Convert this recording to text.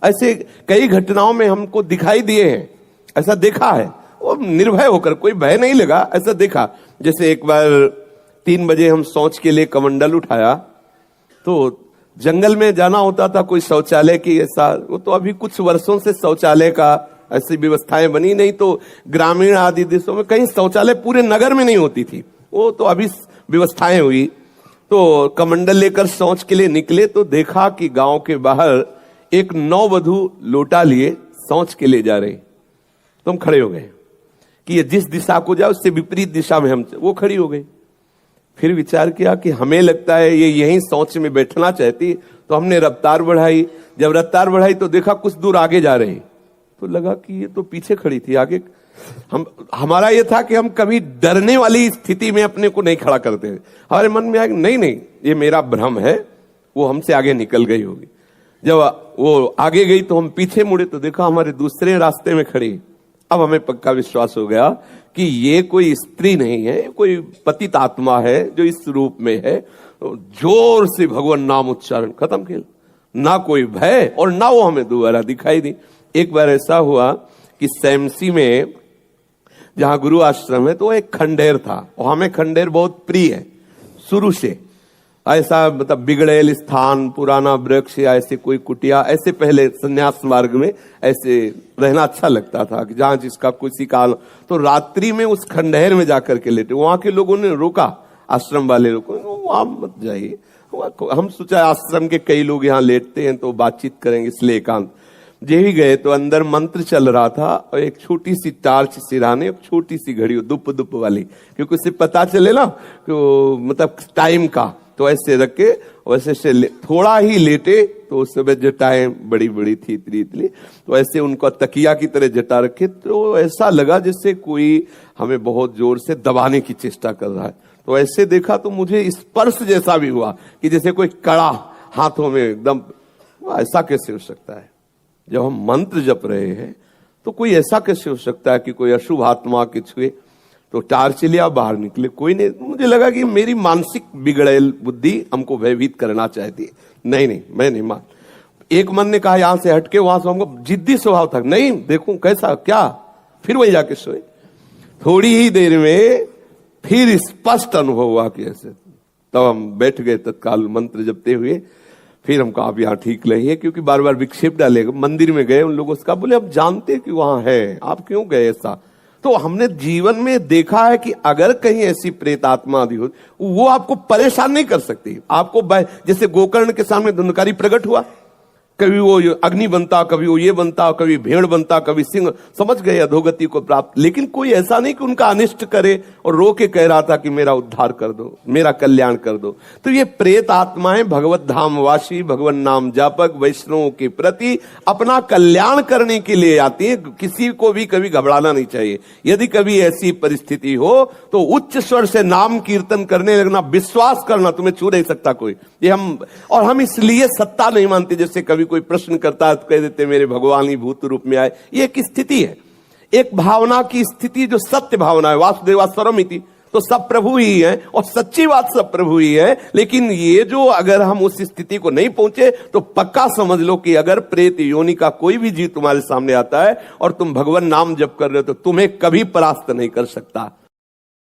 ऐसे कई घटनाओं में हमको दिखाई दिए हैं, ऐसा देखा है। वो निर्भय होकर, कोई भय नहीं लगा, ऐसा देखा। जैसे एक बार 3 बजे हम शौच के लिए कमंडल उठाया, तो जंगल में जाना होता था, कोई शौचालय की ऐसा, वो तो अभी कुछ वर्षों से शौचालय का ऐसी व्यवस्थाएं बनी नहीं, तो ग्रामीण आदि देशों में कहीं शौचालय पूरे नगर में नहीं होती थी, वो तो अभी व्यवस्थाएं हुई। तो कमंडल लेकर शौच के लिए निकले तो देखा कि गांव के बाहर एक नववधू लोटा लिए शौच के लिए जा रही। तो हम खड़े हो गए कि ये जिस दिशा को जाए उससे विपरीत दिशा में हम, वो खड़ी हो गई। फिर विचार किया कि हमें लगता है ये यहीं शौच में बैठना चाहती, तो हमने रफ्तार बढ़ाई। जब रफ्तार बढ़ाई तो देखा कुछ दूर आगे जा रही, तो लगा कि ये तो पीछे खड़ी थी, आगे। हमारा ये था कि हम कभी डरने वाली स्थिति में अपने को नहीं खड़ा करते। हमारे मन में आया नहीं नहीं, ये मेरा भ्रम है, वो हमसे आगे निकल गई होगी। जब वो आगे गई तो हम पीछे मुड़े तो देखा हमारे दूसरे रास्ते में खड़ी। अब हमें पक्का विश्वास हो गया कि ये कोई स्त्री नहीं है, कोई पतित आत्मा है जो इस रूप में है। जोर से भगवान नाम उच्चारण खत्म किया, ना कोई भय और ना वो हमें दोबारा दिखाई दी। एक बार ऐसा हुआ कि सैमसी में जहां गुरु आश्रम है, तो एक खंडेर था, और हमें खंडेर बहुत प्रिय है शुरू से। ऐसा मतलब बिगड़ेल स्थान, पुराना वृक्ष या ऐसे कोई कुटिया, ऐसे पहले संन्यास मार्ग में ऐसे रहना अच्छा लगता था कि जहां जिसका किसी काल। तो रात्रि में उस खंडहर में जाकर के लेटे, वहां के लोगों ने रोका, आश्रम वाले लोगों ने, वहां मत जाइए। हम सोचा आश्रम के कई लोग यहाँ लेटते हैं तो बातचीत करेंगे, इसलिए एकांत। जे ही गए तो अंदर मंत्र चल रहा था, और एक छोटी सी टार्च सिराने, एक छोटी सी घड़ी दुप दुप वाली, क्योंकि उससे पता चले ना कि मतलब टाइम का। तो ऐसे रख के वैसे से थोड़ा ही लेटे, तो उस समय जटाएं बड़ी बड़ी थी, इतनी इतनी, तो ऐसे उनको तकिया की तरह जटा रखे। तो ऐसा लगा जैसे कोई हमें बहुत जोर से दबाने की चेष्टा कर रहा है। तो ऐसे देखा तो मुझे स्पर्श जैसा भी हुआ कि जैसे कोई कड़ा हाथों में एकदम। ऐसा कैसे हो सकता है? जब हम मंत्र जप रहे हैं तो कोई ऐसा कैसे हो सकता है कि कोई अशुभ आत्मा के छुए? तो टार्च लिया, बाहर निकले, कोई नहीं। मुझे लगा कि मेरी मानसिक बिगड़ेल बुद्धि हमको भयभीत करना चाहती है। नहीं नहीं, मैं नहीं मान। एक मन ने कहा यहां से हटके, वहां से हमको जिद्दी स्वभाव था, नहीं देखूं कैसा क्या, फिर वही जाके सोए। थोड़ी ही देर में फिर स्पष्ट अनुभव हुआ कि ऐसे। तब हम बैठ गए तत्काल मंत्र जपते हुए। फिर हम कहा आप यहाँ ठीक नहीं है, क्योंकि बार बार विक्षेप डालेगा। मंदिर में गए, उन लोगों से कहा, बोले अब जानते कि वहां है, आप क्यों गए ऐसा? तो हमने जीवन में देखा है कि अगर कहीं ऐसी प्रेत आत्मा आदि हो, वो आपको परेशान नहीं कर सकती। आपको जैसे गोकर्ण के सामने धुंधकारी प्रकट हुआ, कभी वो अग्नि बनता, कभी वो ये बनता, कभी भेड़ बनता, कभी सिंह, समझ गए अधोगति को प्राप्त। लेकिन कोई ऐसा नहीं कि उनका अनिष्ट करे और रो के कह रहा था कि मेरा उद्धार कर दो, मेरा कल्याण कर दो। तो ये प्रेत आत्माएं भगवत धामवासी, भगवान नाम जापक वैष्णवों के प्रति अपना कल्याण करने के लिए आती है। किसी को भी कभी घबराना नहीं चाहिए। यदि कभी ऐसी परिस्थिति हो तो उच्च स्वर से नाम कीर्तन करने लगना, विश्वास करना, तुम्हें छू नहीं सकता कोई। ये हम इसलिए सत्ता नहीं मानते। जैसे कभी कोई प्रश्न करता है तो कह देते मेरे भगवान ही भूत रूप में आए। ये एक स्थिति है, एक भावना की स्थिति जो सत्य भावना है। वासुदेवा सर्वमिति, तो सब प्रभु ही है, और सच्ची बात सब प्रभु ही है। लेकिन ये जो अगर हम उस स्थिति को नहीं पहुंचे तो पक्का समझ लो कि अगर प्रेत योनि का कोई भी जीव तुम्हारे सामने आता है और तुम भगवान नाम जप कर रहे हो तो तुम्हें कभी परास्त नहीं कर सकता।